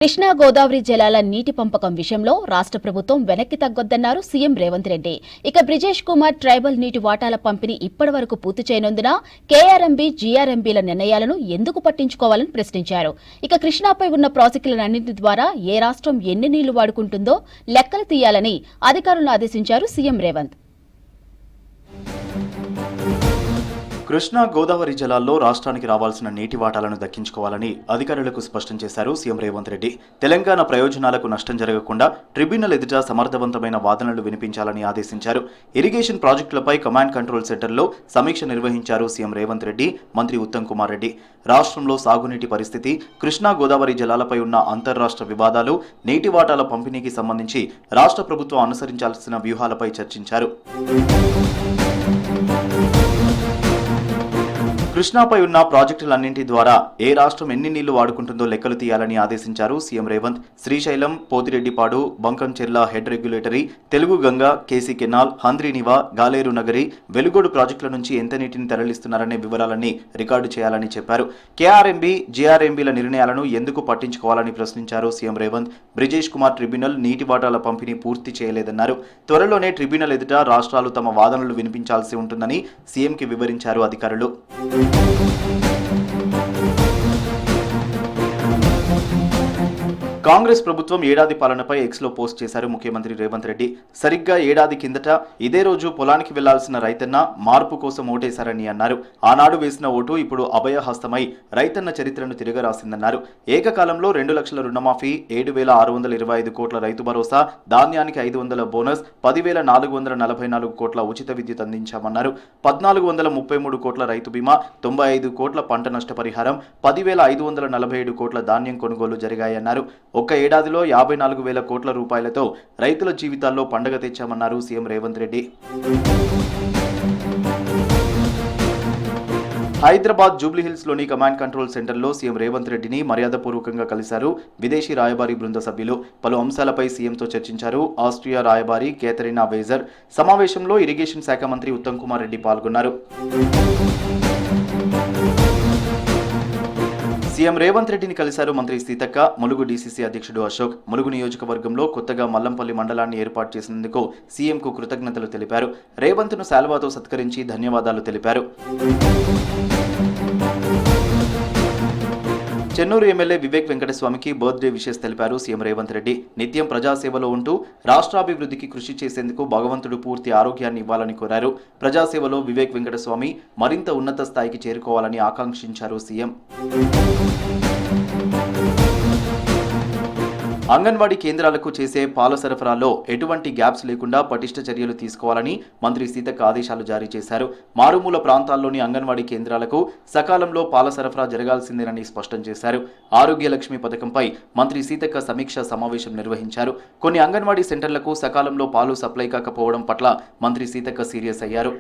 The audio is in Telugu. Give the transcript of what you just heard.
కృష్ణా గోదావరి జలాల నీటి పంపకం విషయంలో రాష్ట్ర ప్రభుత్వం వెనక్కి తగ్గొద్దన్నారు సీఎం రేవంత్ రెడ్డి. ఇక బ్రిజేష్ కుమార్ ట్రైబల్ నీటి వాటాల పంపిణీ ఇప్పటి వరకు పూర్తి చేయనందున కేఆర్ఎంబీ, జీఆర్ఎంబీల నిర్ణయాలను ఎందుకు పట్టించుకోవాలని ప్రశ్నించారు. ఇక కృష్ణాపై ఉన్న ప్రాజెక్టులన్నింటి ద్వారా ఏ రాష్ట్రం ఎన్ని నీళ్లు వాడుకుంటుందో లెక్కలు తీయాలని అధికారులను ఆదేశించారు సీఎం రేవంత్. కృష్ణా గోదావరి జలాల్లో రాష్ట్రానికి రావాల్సిన నీటి వాటాలను దక్కించుకోవాలని అధికారులకు స్పష్టం చేశారు సీఎం రేవంత్ రెడ్డి. తెలంగాణ ప్రయోజనాలకు నష్టం జరగకుండా ట్రిబ్యునల్ ఎదుట సమర్థవంతమైన వాదనలు వినిపించాలని ఆదేశించారు. ఇరిగేషన్ ప్రాజెక్టులపై కమాండ్ కంట్రోల్ సెంటర్లో సమీక్ష నిర్వహించారు సీఎం రేవంత్ రెడ్డి, మంత్రి ఉత్తమ్ కుమార్ రెడ్డి. రాష్ట్రంలో సాగునీటి పరిస్థితి, కృష్ణా గోదావరి జలాలపై ఉన్న అంతర్రాష్ట్ర వివాదాలు, నీటి వాటాల పంపిణీకి సంబంధించి రాష్ట్ర ప్రభుత్వం అనుసరించాల్సిన వ్యూహాలపై చర్చించారు. కృష్ణాపై ఉన్న ప్రాజెక్టులన్నింటి ద్వారా ఏ రాష్ట్రం ఎన్ని నీళ్లు వాడుకుంటుందో లెక్కలు తీయాలని ఆదేశించారు CM Revanth. Srisailam, Pothireddypadu, Banakacherla head regulatory, Telugu Ganga, KC canal, Handrineeva, Galeru Nagari, Velugodu ప్రాజెక్టుల నుంచి ఎంత నీటిని తరలిస్తున్నారనే వివరాలన్నీ రికార్డు చేయాలని చెప్పారు. కేఆర్ఎంబీ, జీఆర్ఎంబీల నిర్ణయాలను ఎందుకు పట్టించుకోవాలని ప్రశ్నించారు సీఎం రేవంత్. బ్రిజేష్ కుమార్ ట్రిబ్యునల్ నీటి వాటాల పంపిణీ పూర్తి చేయలేదన్నారు. త్వరలోనే ట్రిబ్యునల్ ఎదుట రాష్ట్రాలు తమ వాదనలు వినిపించాల్సి ఉంటుందని సీఎంకి వివరించారు అధికారులు. కాంగ్రెస్ ప్రభుత్వం ఏడాది పాలనపై ఎక్స్లో పోస్ట్ చేశారు ముఖ్యమంత్రి రేవంత్ రెడ్డి. సరిగ్గా ఏడాది కిందట ఇదే రోజు పొలానికి వెళ్లాల్సిన రైతన్న మార్పు కోసం ఓటేశారని అన్నారు. ఆనాడు వేసిన ఓటు ఇప్పుడు అభయహస్తమై రైతన్న చరిత్రను తిరగరాసిందన్నారు. ఏకకాలంలో 2 లక్షల రుణమాఫీ, 7,625 కోట్ల రైతు భరోసా, ధాన్యానికి 500 బోనస్, 10,444 కోట్ల ఉచిత విద్యుత్ అందించామన్నారు. 1,433 కోట్ల రైతు బీమా, 95 కోట్ల పంట నష్టపరిహారం, 10,547 కోట్ల ధాన్యం కొనుగోలు జరిగాయన్నారు. ఒక్క ఏడాదిలో 54,000 కోట్ల రూపాయలతో రైతుల జీవితాల్లో పండగ తెచ్చామన్నారు సీఎం రేవంత్ రెడ్డి. హైదరాబాద్ జూబ్లీహిల్స్లోని కమాండ్ కంట్రోల్ సెంటర్లో సీఎం రేవంత్ రెడ్డిని మర్యాదపూర్వకంగా కలిశారు విదేశీ రాయబారి బృంద సభ్యులు. పలు అంశాలపై సీఎంతో చర్చించారు. ఆస్ట్రియా రాయబారి కేథరినా వేజర్. సమావేశంలో ఇరిగేషన్ శాఖ మంత్రి ఉత్తమ్ కుమార్ రెడ్డి పాల్గొన్నారు. సీఎం రేవంత్ రెడ్డిని కలిశారు మంత్రి సీతక్క, ములుగు డీసీసీ అధ్యక్షుడు అశోక్. ములుగు నియోజకవర్గంలో కొత్తగా మల్లంపల్లి మండలాన్ని ఏర్పాటు చేసినందుకు సీఎంకు కృతజ్ఞతలు తెలిపారు. రేవంత్ను శాల్వాతో సత్కరించి ధన్యవాదాలు తెలిపారు. చెన్నూరు ఎమ్మెల్యే వివేక్ వెంకటస్వామికి బర్త్డే విషెస్ తెలిపారు సీఎం రేవంత్ రెడ్డి. నిత్యం ప్రజాసేవలో ఉంటూ రాష్ట్రాభివృద్ధికి కృషి చేసేందుకు భగవంతుడు పూర్తి ఆరోగ్యాన్ని ఇవ్వాలని కోరారు. ప్రజాసేవలో వివేక్ వెంకటస్వామి మరింత ఉన్నత స్థాయికి చేరుకోవాలని ఆకాంక్షించారు సీఎం. అంగన్వాడీ కేంద్రాలకు చేసే పాల సరఫరాలో ఎటువంటి గ్యాప్స్ లేకుండా పటిష్ట చర్యలు తీసుకోవాలని మంత్రి సీతక్క ఆదేశాలు జారీ చేశారు. మారుమూల ప్రాంతాల్లోని అంగన్వాడీ కేంద్రాలకు సకాలంలో పాల సరఫరా జరగాల్సిందేనని స్పష్టం చేశారు. ఆరోగ్య లక్ష్మి పథకంపై మంత్రి సీతక్క సమీక్షా సమావేశం నిర్వహించారు. కొన్ని అంగన్వాడీ సెంటర్లకు సకాలంలో పాలు సప్లై కాకపోవడం పట్ల మంత్రి సీతక్క సీరియస్ అయ్యారు.